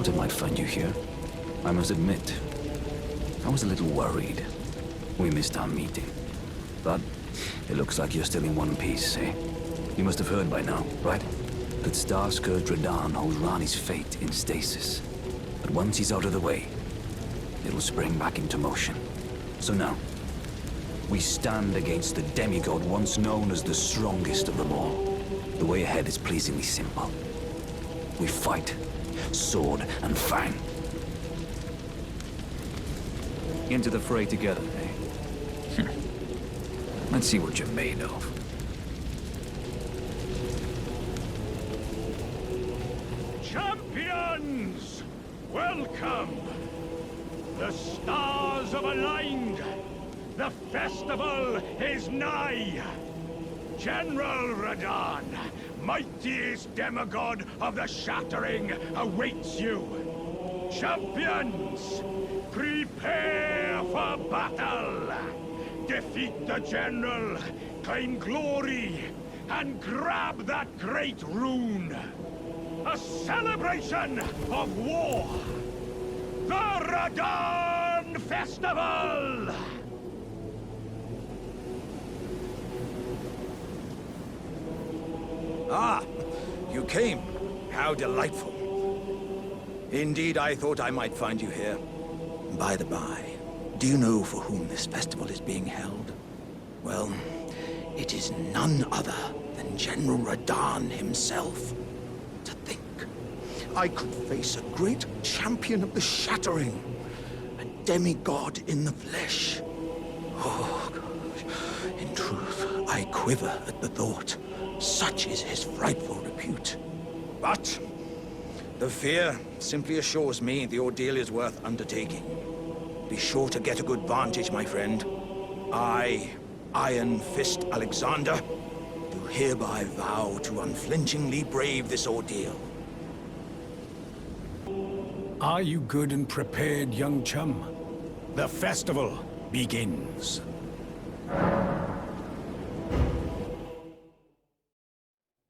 thought I might find you here. I must admit, I was a little worried. We missed our meeting. But it looks like you're still in one piece, eh? You must have heard by now, right? That Starscourge Radahn holds Rani's fate in stasis. But once he's out of the way, it'll spring back into motion. So now, we stand against the demigod once known as the strongest of them all. The way ahead is pleasingly simple. We fight, sword and fang. Into the fray together, eh? Let's see what you're made of. Champions! Welcome! The stars have aligned! The festival is nigh! General Radahn, mightiest demigod of the Shattering, awaits you! Champions! Prepare for battle! Defeat the General, claim glory, and grab that great rune! A celebration of war! The Radahn Festival! Ah, you came. How delightful. Indeed, I thought I might find you here. By the by, do you know for whom this festival is being held? Well, it is none other than General Radahn himself. To think, I could face a great champion of the Shattering, a demigod in the flesh. Oh, gosh. In truth, I quiver at the thought. Such is his frightful repute. But the fear simply assures me the ordeal is worth undertaking. Be sure to get a good vantage, my friend. I, Iron Fist Alexander, do hereby vow to unflinchingly brave this ordeal. Are you good and prepared, young chum? The festival begins.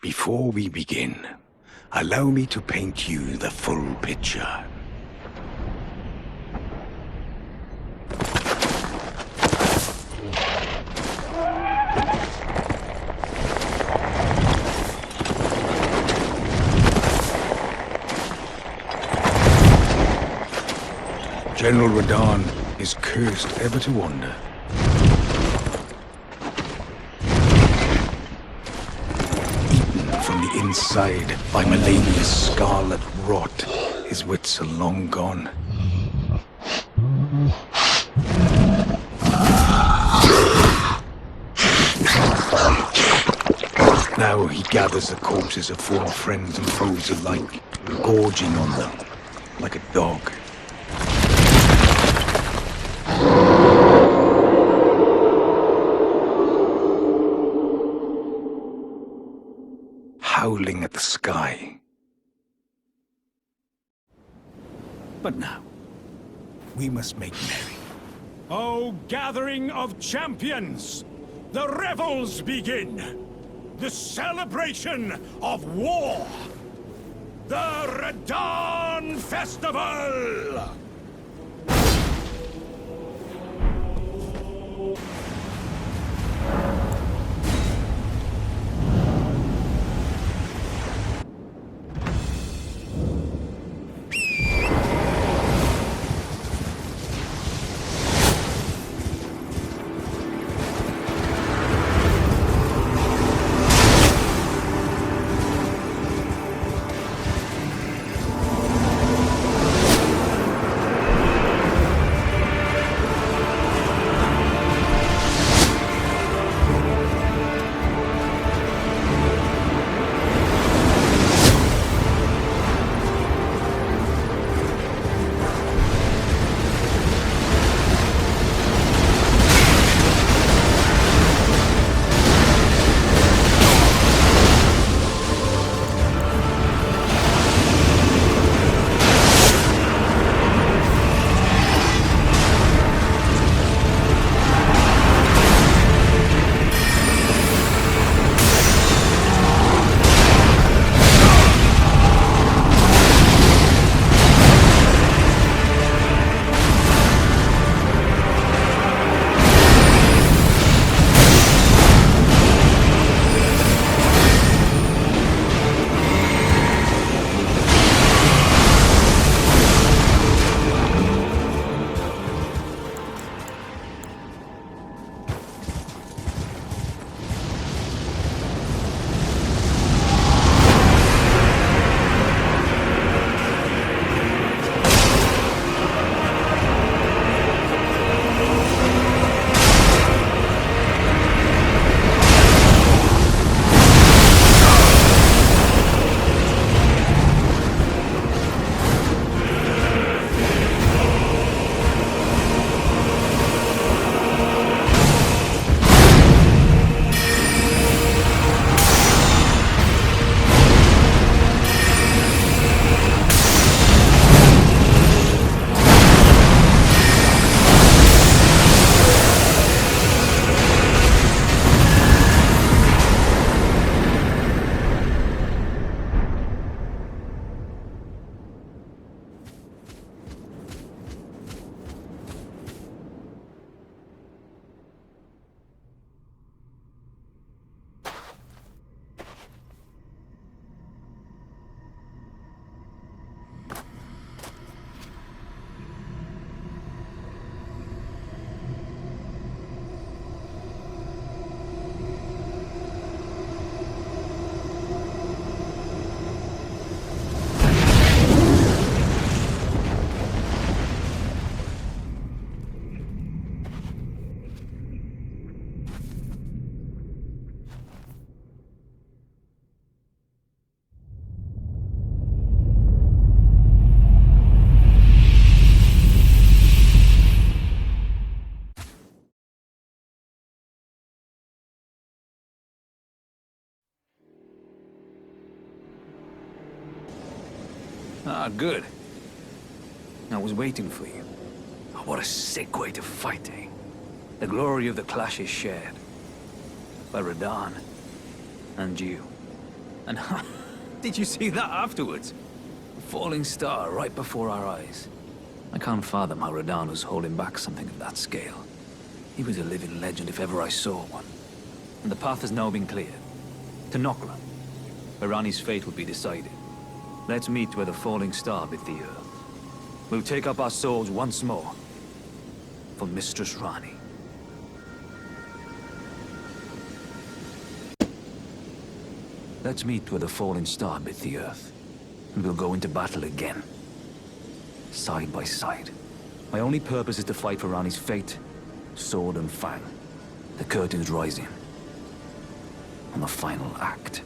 Before we begin, allow me to paint you the full picture. General Radahn is cursed ever to wander. Eaten from the inside by Malenia's scarlet rot, his wits are long gone. Now he gathers the corpses of former friends and foes alike, gorging on them like a dog. Howling at the sky. But now, we must make merry. O gathering of champions! The revels begin! The celebration of war! The Radahn Festival! Ah, good. I was waiting for you. Oh, what a sick way to fight, eh? The glory of the clash is shared. By Radahn. And you. And did you see that afterwards? A falling star right before our eyes. I can't fathom how Radahn was holding back something of that scale. He was a living legend if ever I saw one. And the path has now been cleared. To Nokla, where Ranni's fate will be decided. Let's meet where the falling star bit the earth. We'll take up our swords once more. For Mistress Ranni. Let's meet where the falling star bit the earth. And we'll go into battle again. Side by side. My only purpose is to fight for Ranni's fate. Sword and fang. The curtain's rising. On the final act.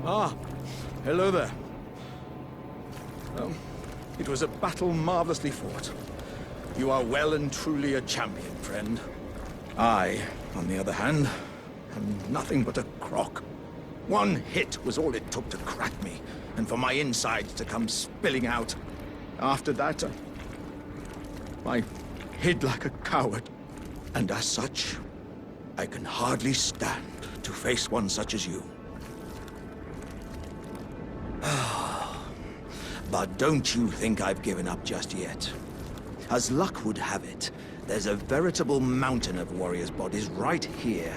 Ah, hello there. It was a battle marvelously fought. You are well and truly a champion, friend. I, on the other hand, am nothing but a crock. One hit was all it took to crack me, and for my insides to come spilling out. After that, I hid like a coward. And as such, I can hardly stand to face one such as you. But don't you think I've given up just yet. As luck would have it, there's a veritable mountain of warriors' bodies right here.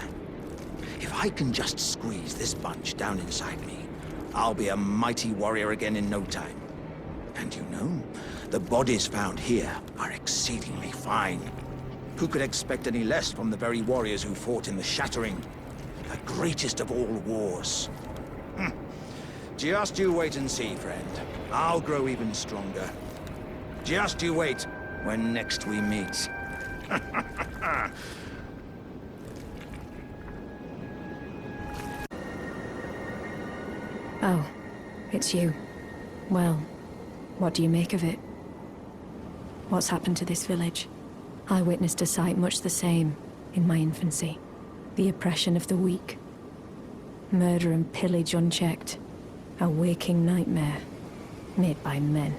If I can just squeeze this bunch down inside me, I'll be a mighty warrior again in no time. And you know, the bodies found here are exceedingly fine. Who could expect any less from the very warriors who fought in the Shattering? The greatest of all wars. Just you wait and see, friend. I'll grow even stronger. Just you wait when next we meet. Oh, it's you. Well, what do you make of it? What's happened to this village? I witnessed a sight much the same in my infancy. The oppression of the weak. Murder and pillage unchecked. A waking nightmare, made by men.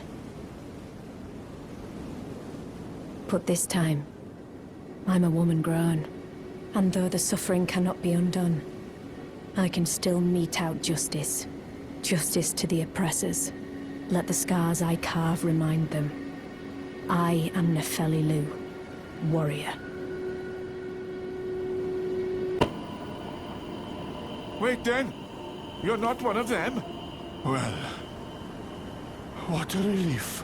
But this time, I'm a woman grown, and though the suffering cannot be undone, I can still mete out justice. Justice to the oppressors. Let the scars I carve remind them. I am Nefeli Lu, warrior. Wait then! You're not one of them? Well, what a relief.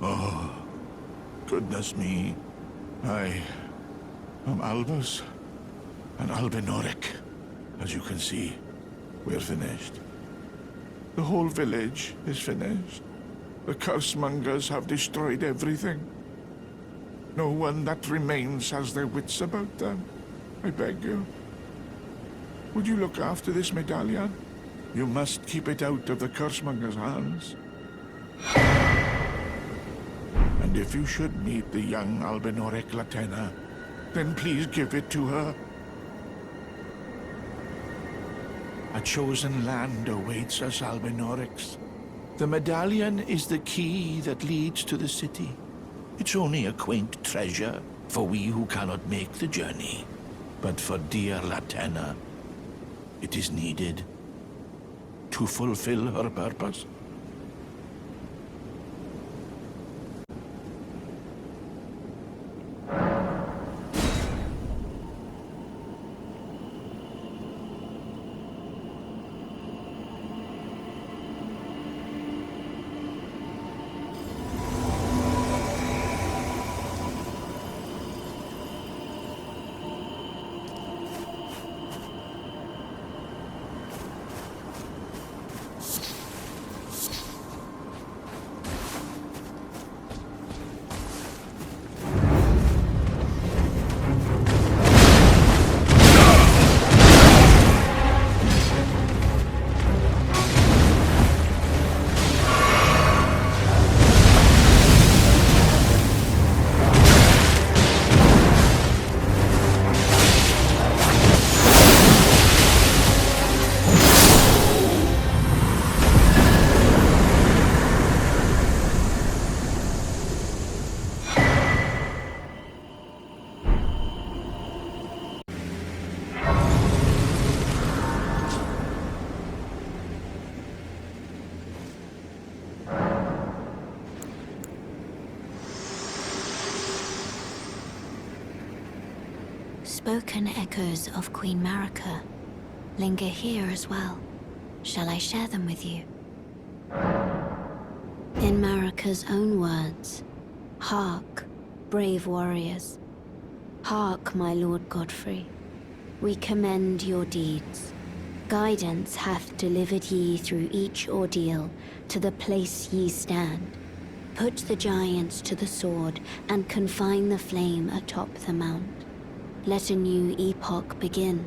Oh, goodness me. I am Albus and Albinoric. As you can see, we're finished. The whole village is finished. The cursemongers have destroyed everything. No one that remains has their wits about them. I beg you. Would you look after this medallion? You must keep it out of the cursemongers' hands. And if you should meet the young Albinoric Latenna, then please give it to her. A chosen land awaits us, Albinorics. The medallion is the key that leads to the city. It's only a quaint treasure for we who cannot make the journey. But for dear Latenna, it is needed to fulfill her purpose. spoken echoes of Queen Marika linger here as well. Shall I share them with you? In Marika's own words, "Hark, brave warriors. Hark, my Lord Godfrey. We commend your deeds. Guidance hath delivered ye through each ordeal to the place ye stand. Put the giants to the sword and confine the flame atop the mount. Let a new epoch begin,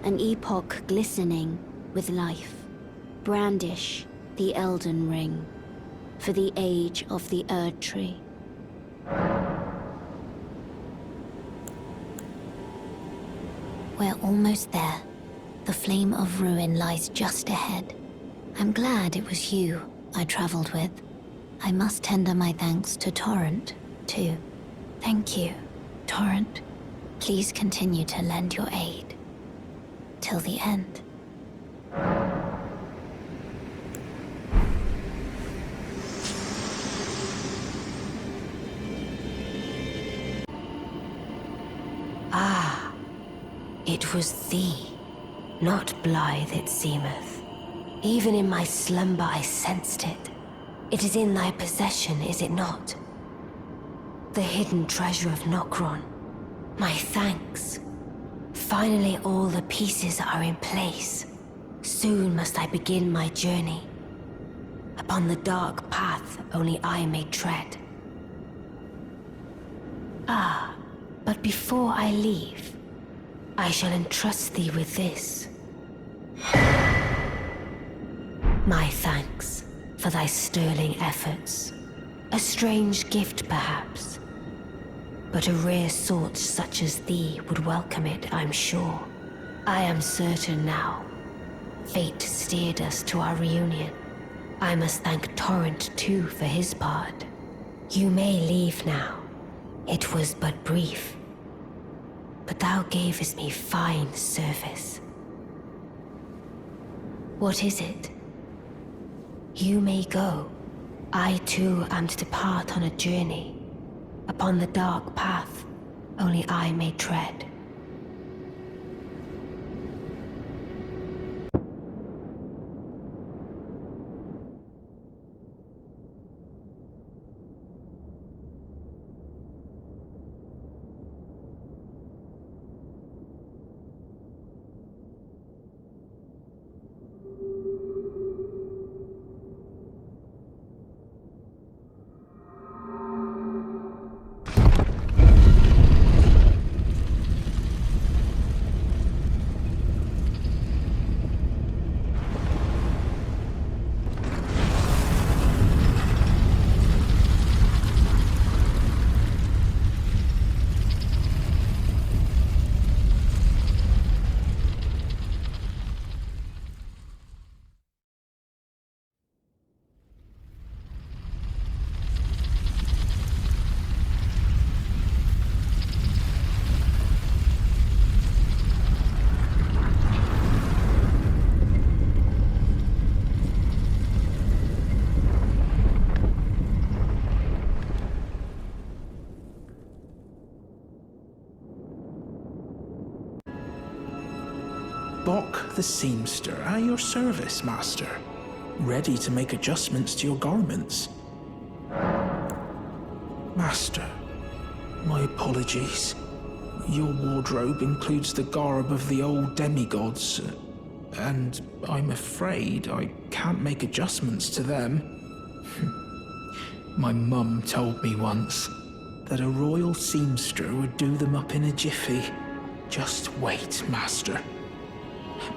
an epoch glistening with life. Brandish the Elden Ring for the age of the Erd Tree." We're almost there. The flame of ruin lies just ahead. I'm glad it was you I traveled with. I must tender my thanks to Torrent, too. Thank you, Torrent. Please continue to lend your aid. Till the end. Ah, it was thee. Not blithe it seemeth. Even in my slumber I sensed it. It is in thy possession, is it not? The hidden treasure of Nokron. My thanks. Finally all the pieces are in place. Soon must I begin my journey. Upon the dark path only I may tread. Ah, but before I leave, I shall entrust thee with this. My thanks for thy sterling efforts. A strange gift, perhaps. But a rare sort such as thee would welcome it, I'm sure. I am certain now. Fate steered us to our reunion. I must thank Torrent, too, for his part. You may leave now. It was but brief. But thou gavest me fine service. What is it? You may go. I too am to depart on a journey. Upon the dark path, only I may tread. Bok the seamster at your service, master. Ready to make adjustments to your garments. Master, my apologies. Your wardrobe includes the garb of the old demigods, and I'm afraid I can't make adjustments to them. My mum told me once that a royal seamster would do them up in a jiffy. Just wait, master.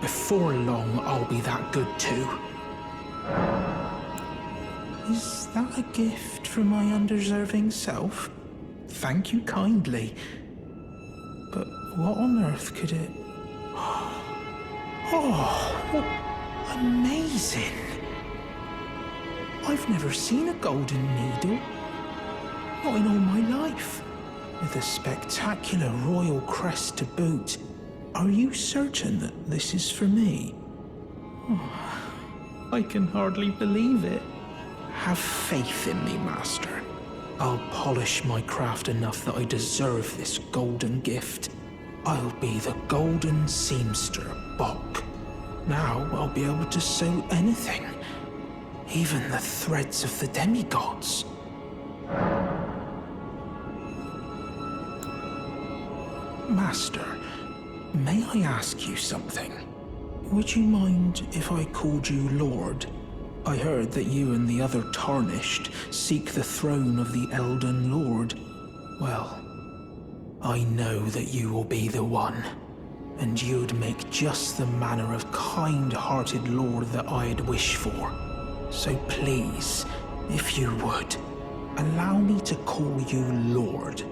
Before long, I'll be that good too. Is that a gift from my undeserving self? Thank you kindly. But what on earth could it... Oh, amazing. I've never seen a golden needle. Not in all my life. With a spectacular royal crest to boot. Are you certain that this is for me? Oh, I can hardly believe it. Have faith in me, master. I'll polish my craft enough that I deserve this golden gift. I'll be the golden seamster, Bok. Now I'll be able to sew anything, even the threads of the demigods. Master, may I ask you something? Would you mind if I called you Lord? I heard that you and the other Tarnished seek the throne of the Elden Lord. Well, I know that you will be the one, and you'd make just the manner of kind-hearted lord that I'd wish for. So please, if you would, allow me to call you Lord.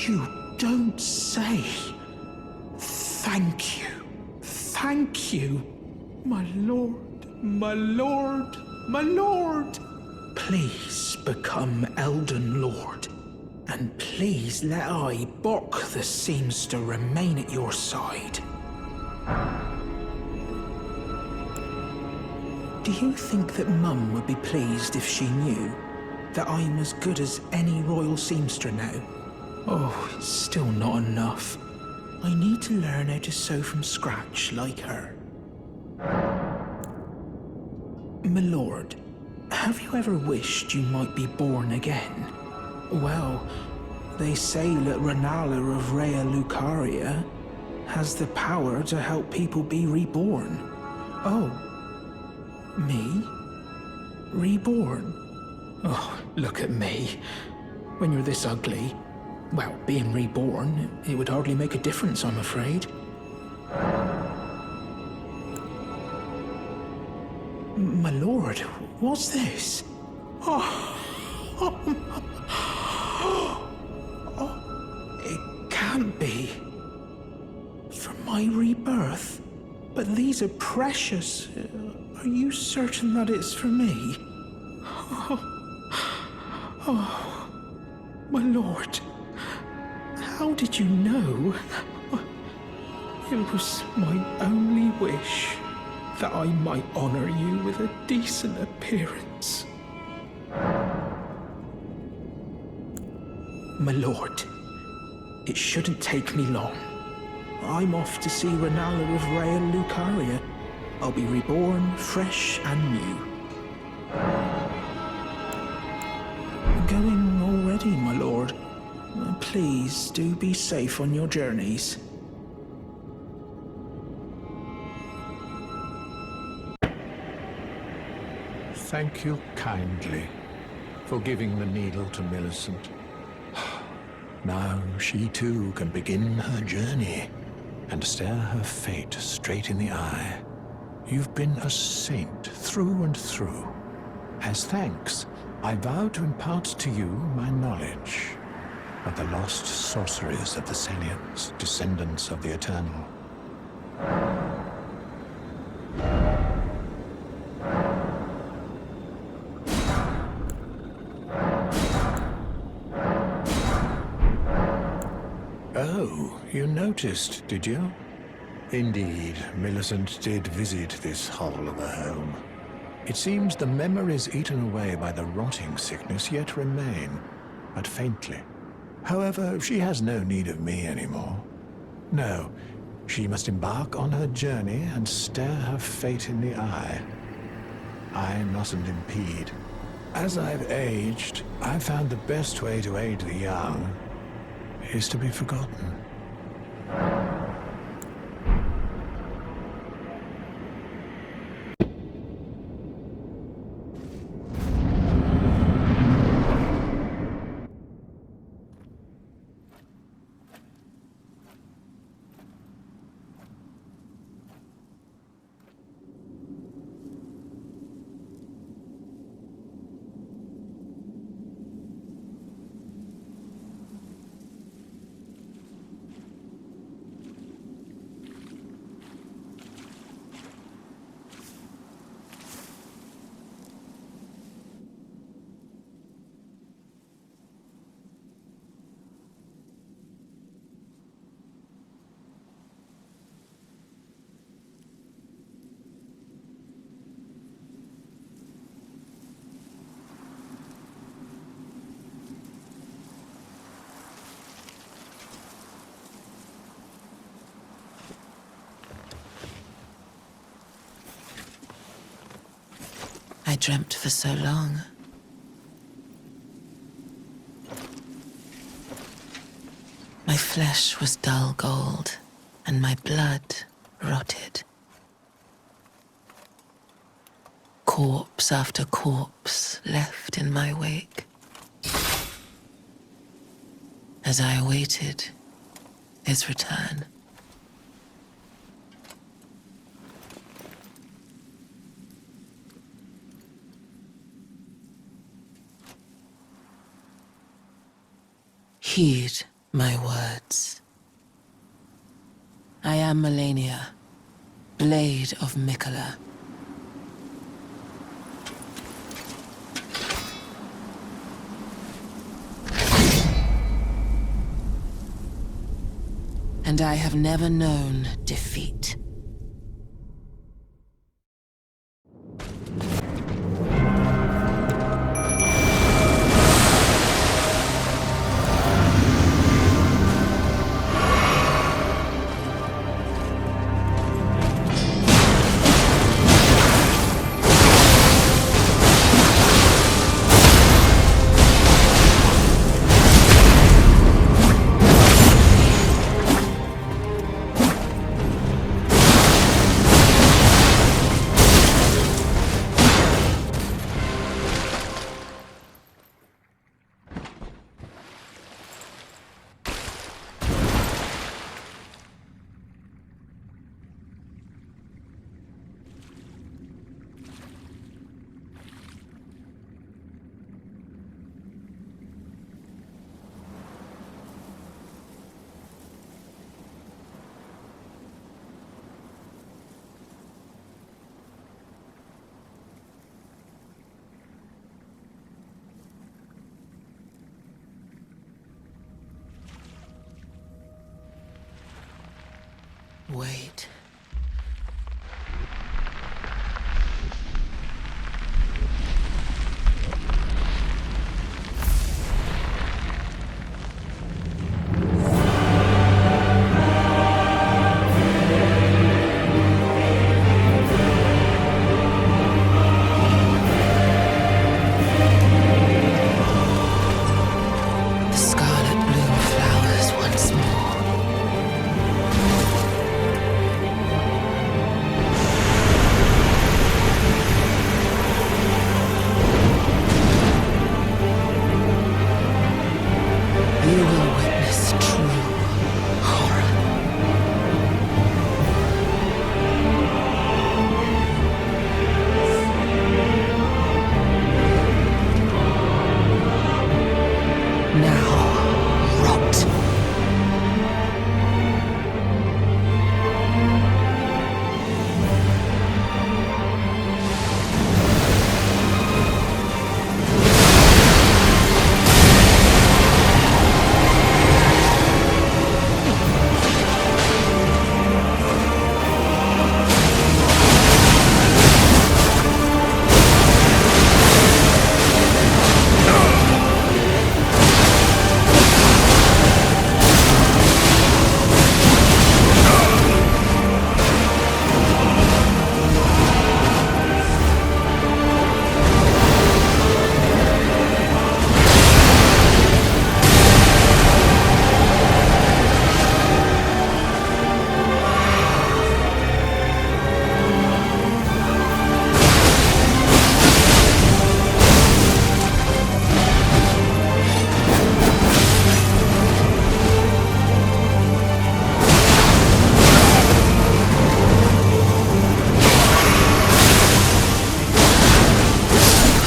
You don't say. Thank you. Thank you. My lord, my lord, my lord. Please become Elden Lord. And please let I, Bok the Seamster, remain at your side. Do you think that Mum would be pleased if she knew that I'm as good as any royal seamster now? Oh, it's still not enough. I need to learn how to sew from scratch like her. My lord, have you ever wished you might be born again? Well, they say that Renala of Rhea Lucaria has the power to help people be reborn. Oh, me? Reborn? Oh, look at me. When you're this ugly, well, being reborn, it would hardly make a difference, I'm afraid. My lord, what's this? Oh, it can't be. From my rebirth? But these are precious. Are you certain that it's for me? Oh, my lord. How did you know? It was my only wish that I might honor you with a decent appearance. My lord, it shouldn't take me long. I'm off to see Renala of Rhea Lucaria. I'll be reborn, fresh and new. Going already, my lord. Please do be safe on your journeys. Thank you kindly for giving the needle to Millicent. Now she too can begin her journey and stare her fate straight in the eye. You've been a saint through and through. As thanks, I vow to impart to you my knowledge of the lost sorceries of the Salients, descendants of the Eternal. Oh, you noticed, did you? Indeed, Millicent did visit this hovel of a home. It seems the memories eaten away by the rotting sickness yet remain, but faintly. However, she has no need of me anymore. No, she must embark on her journey and stare her fate in the eye. I mustn't impede. As I've aged, I've found the best way to aid the young is to be forgotten. dreamt for so long. My flesh was dull gold, and my blood rotted. Corpse after corpse left in my wake. As I awaited his return. Heed my words. I am Melania, Blade of Mikola. And I have never known defeat. Wait. The scarlet bloom flowers once more. You will witness true horror. Now, rot.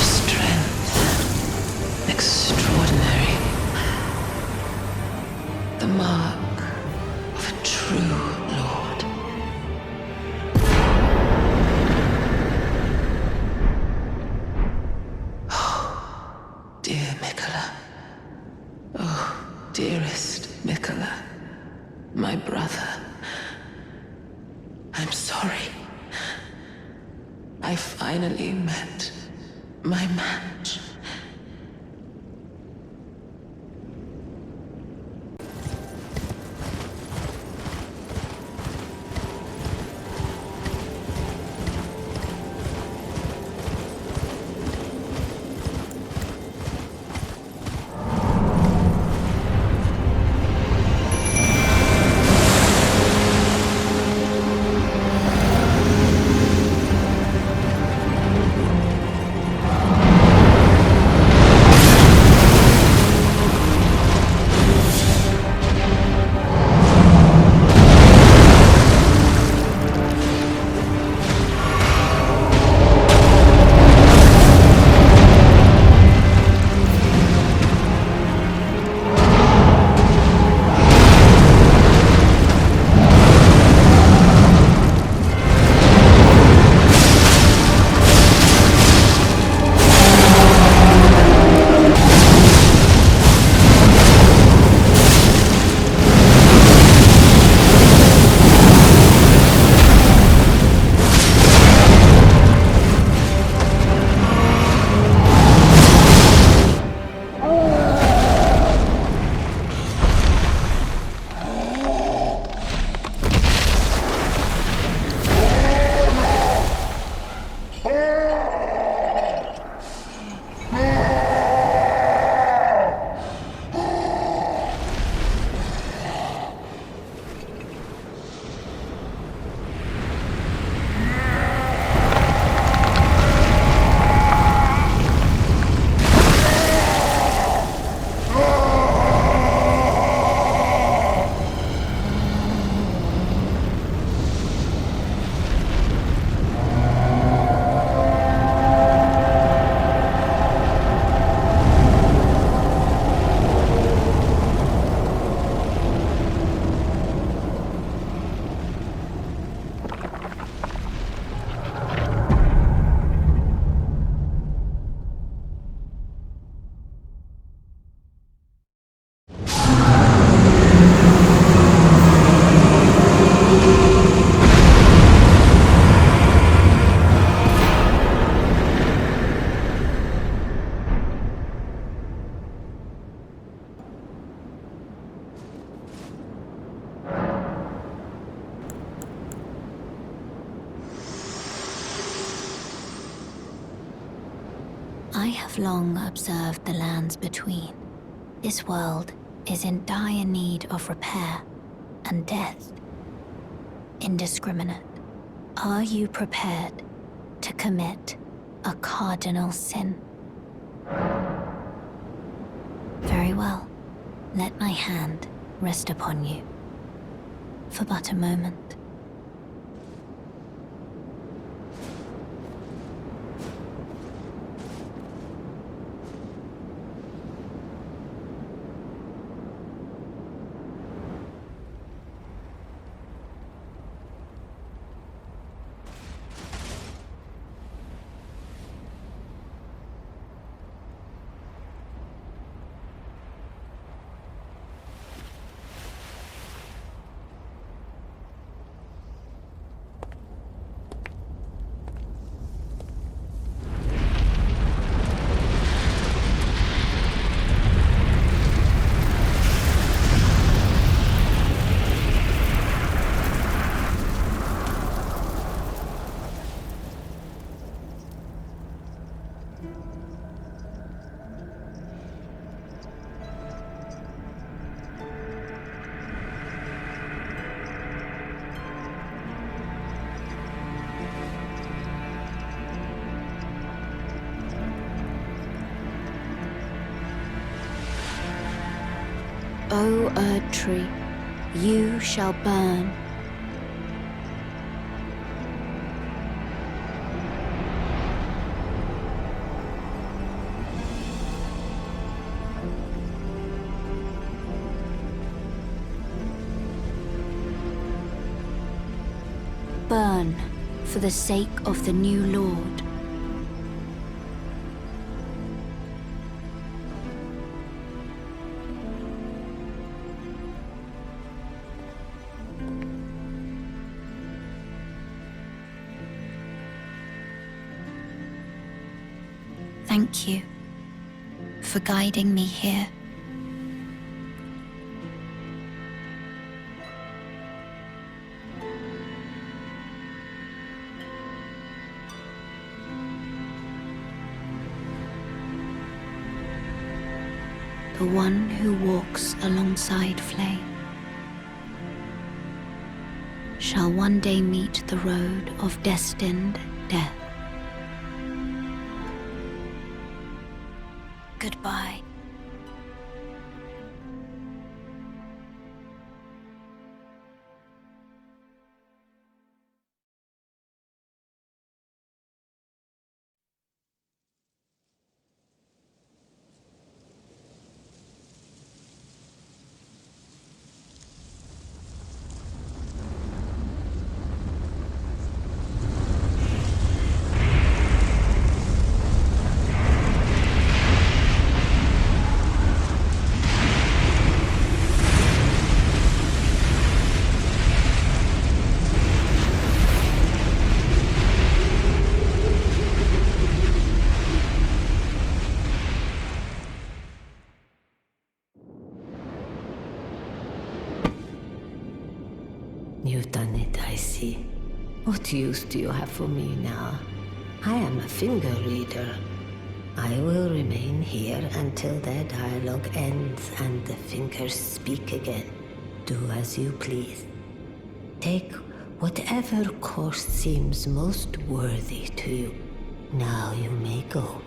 Strength. Extraordinary. The mark of a true lord. Oh, dear Mikola. Oh, dearest Mikola. My brother. I'm sorry. I finally met my match. have long observed the lands between. This world is in dire need of repair and death. Indiscriminate. Are you prepared to commit a cardinal sin? Very well. Let my hand rest upon you for but a moment. O Erd Tree, you shall burn. Burn for the sake of the new Lord. Thank you for guiding me here. The one who walks alongside flame shall one day meet the road of destined death. Goodbye. You've done it, I see. What use do you have for me now? I am a finger reader. I will remain here until their dialogue ends and the fingers speak again. Do as you please. Take whatever course seems most worthy to you. Now you may go.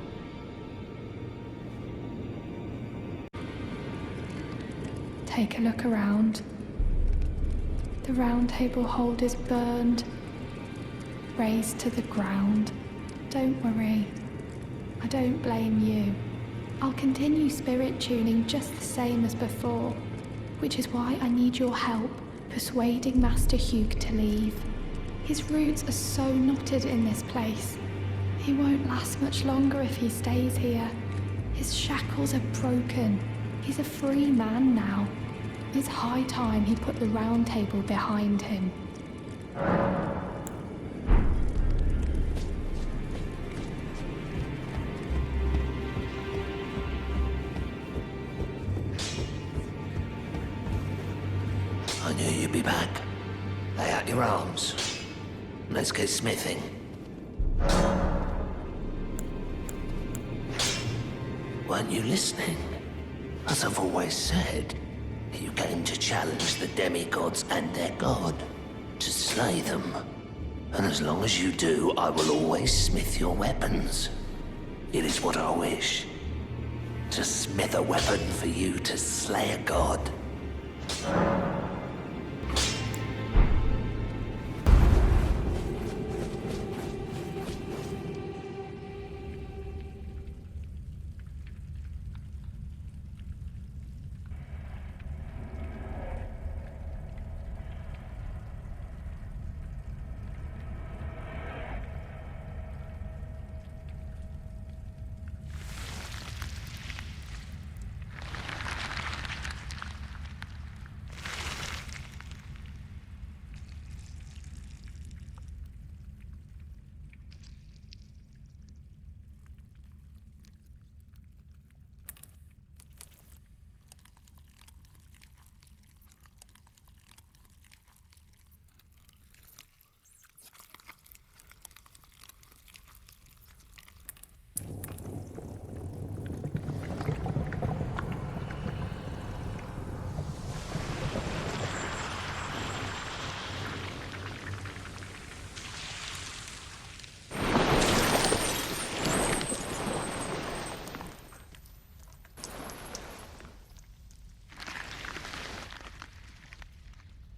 Take a look around. The round table hold is burned, razed to the ground. Don't worry, I don't blame you. I'll continue spirit tuning just the same as before, which is why I need your help persuading Master Hugh to leave. His roots are so knotted in this place. He won't last much longer if he stays here. His shackles are broken. He's a free man now. It's high time he put the round table behind him. I knew you'd be back. Lay out your arms. Let's get smithing. Weren't you listening? As I've always said, you came to challenge the demigods and their god, to slay them. And as long as you do, I will always smith your weapons. It is what I wish. To smith a weapon for you to slay a god.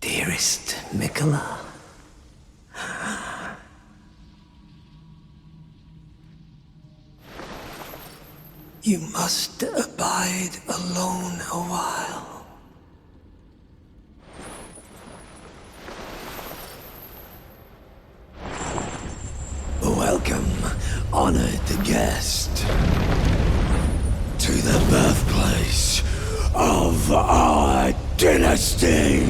Dearest Mikola, you must abide alone a while. Welcome, honored guest, to the birthplace of our dynasty.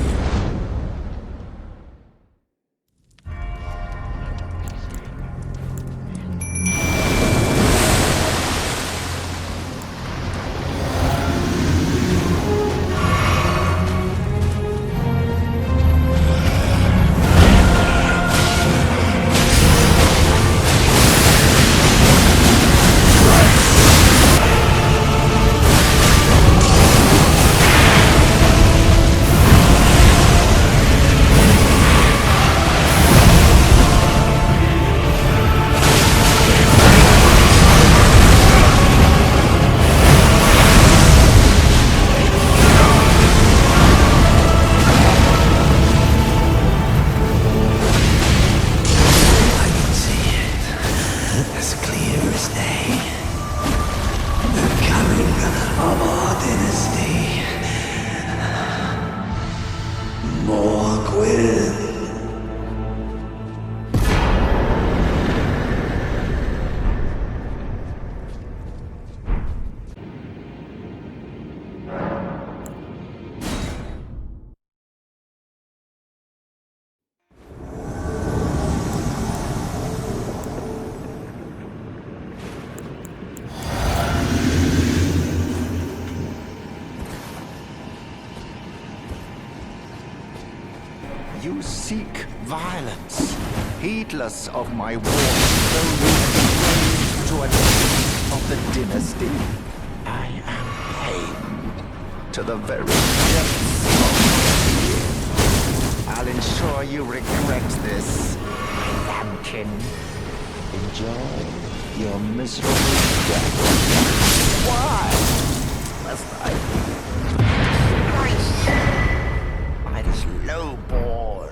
You seek violence, heedless of my warning, though you crave to a defeat of the dynasty. I am pained to the very depths of my being. I'll ensure you regret this, my lambkin. Enjoy your miserable death. Why must I be by this lowborn?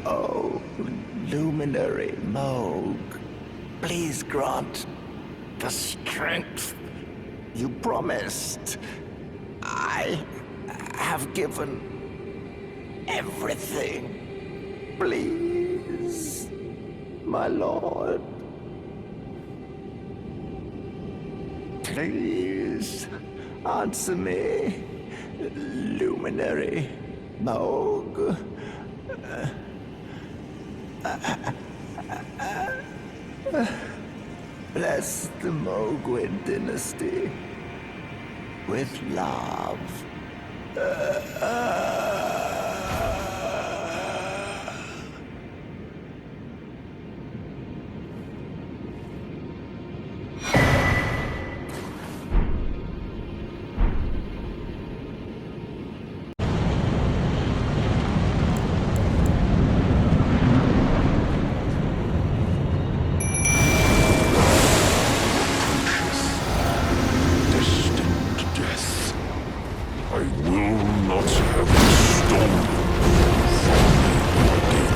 Oh, luminary Moog, please grant the strength you promised. I have given everything. Please, my lord. Please, answer me, luminary Moog. Bless the Mogwin dynasty with love. Destined death. I will not have it stolen from me again.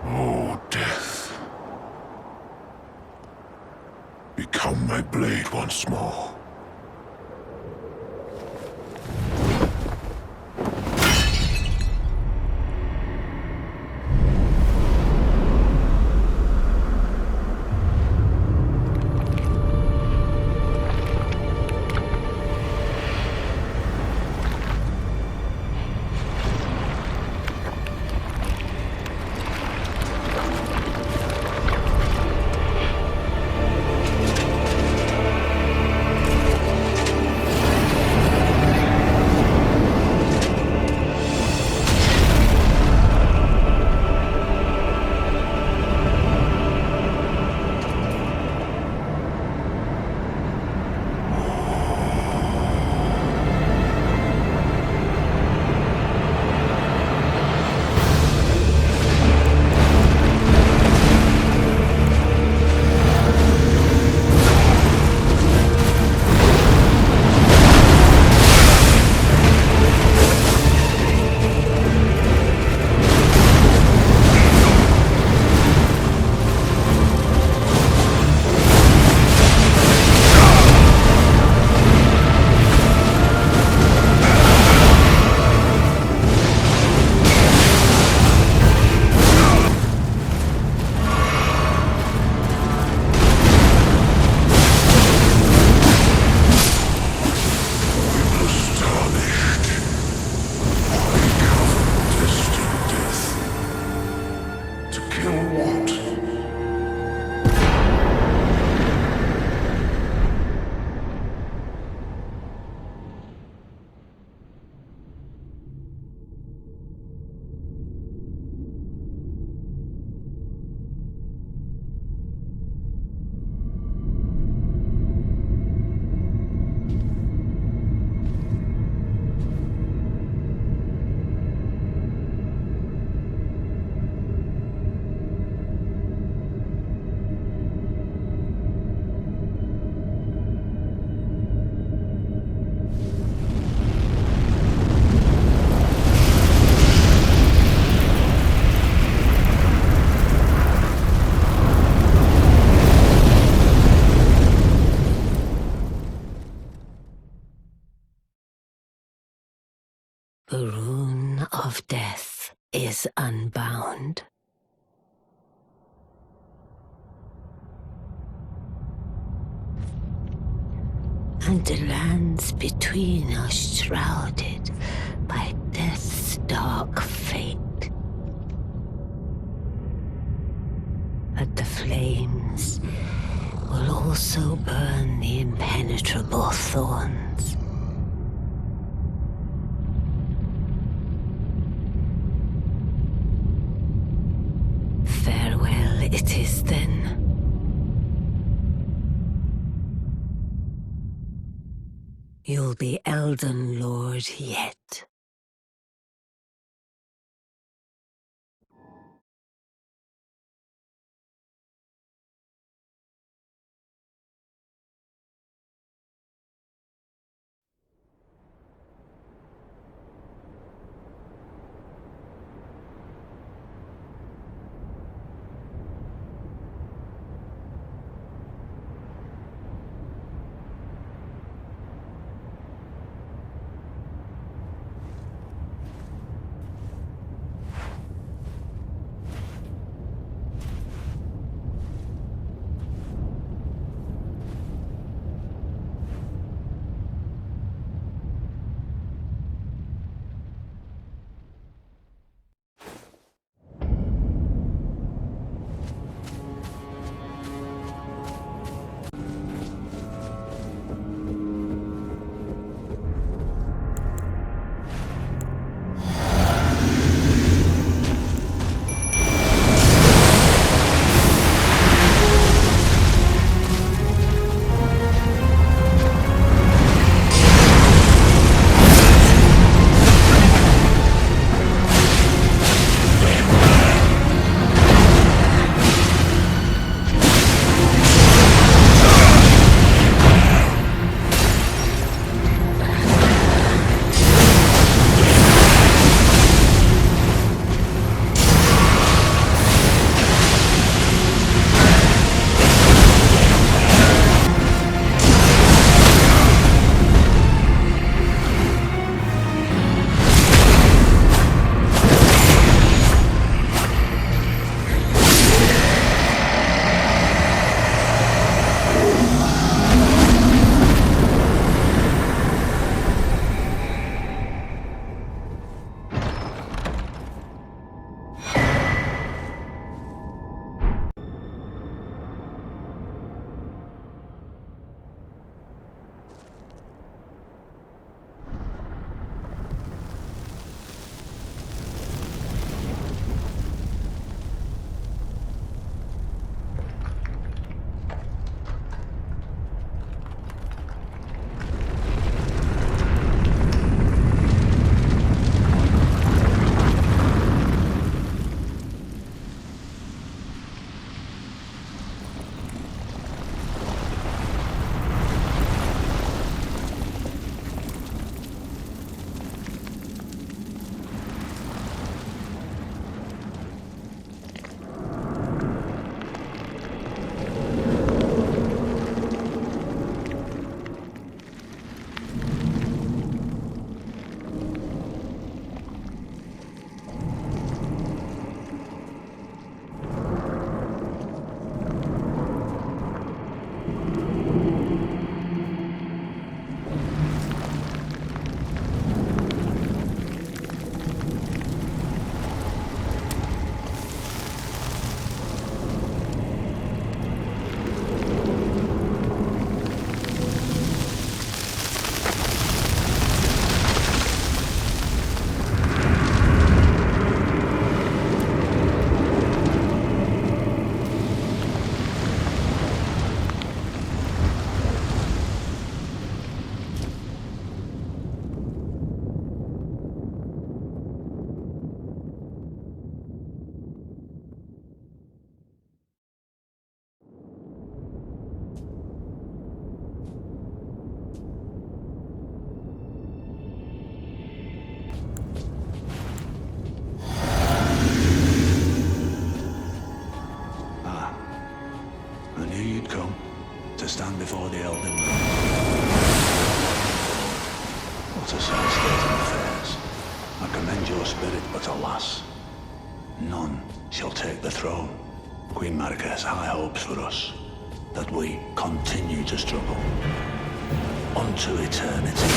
Oh, death. Become my blade once more. The rune of death is unbound. And the lands between are shrouded by death's dark fate. But the flames will also burn the impenetrable thorns. Farewell it is then. You'll be Elden Lord yet. But alas, none shall take the throne. Queen Marika has high hopes for us, that we continue to struggle unto eternity.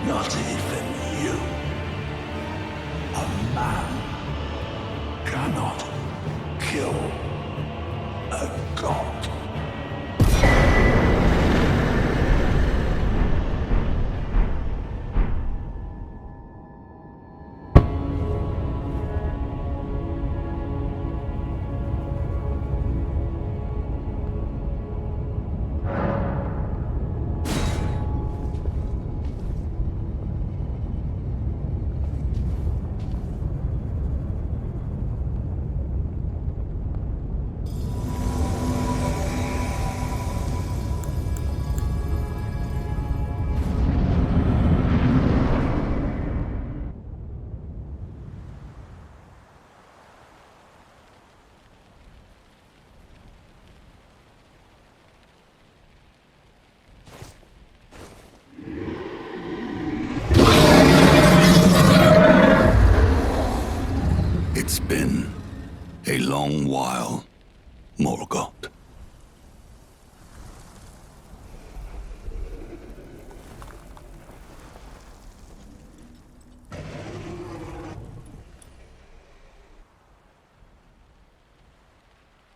Not even you. A man cannot kill a god. It's been a long while, Morgoth.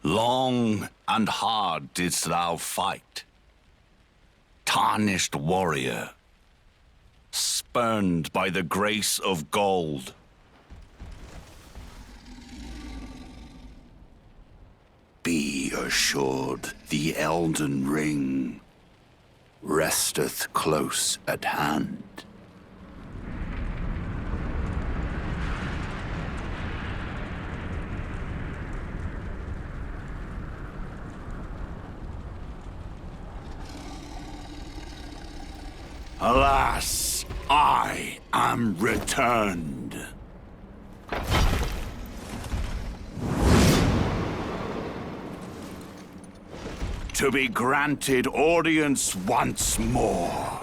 Long and hard didst thou fight, tarnished warrior, spurned by the grace of gold. Be assured, the Elden Ring resteth close at hand. Alas, I am returned. To be granted audience once more.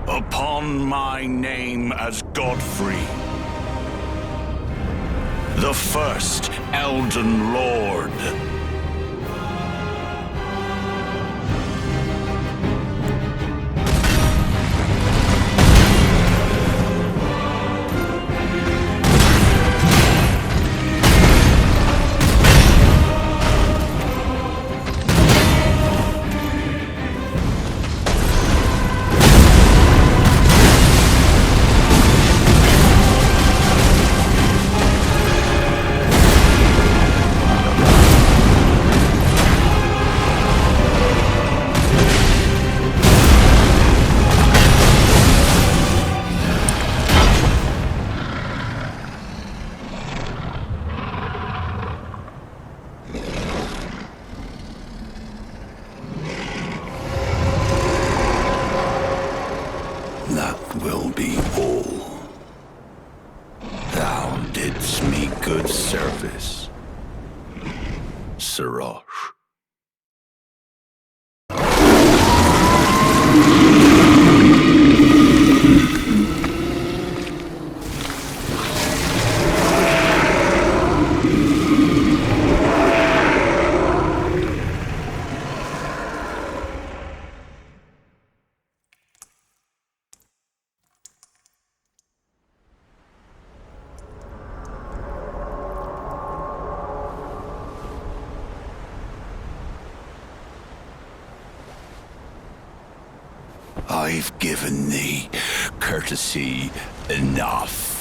Upon my name as Godfrey, the first Elden Lord. That will be all. Thou didst me good service, Sirosh. I've given thee courtesy enough.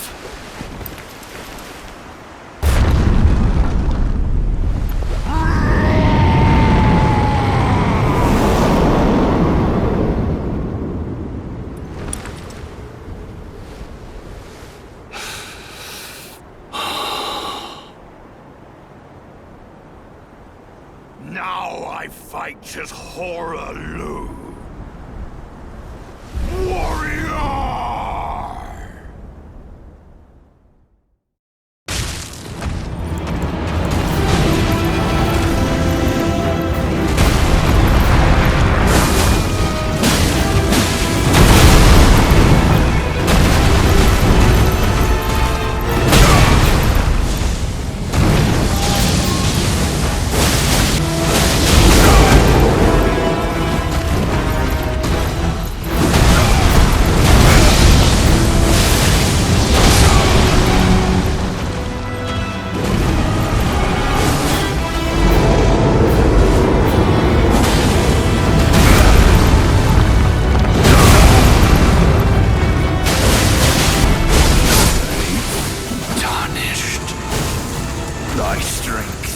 Now I fight as Horaloo. Warrior! Thy strength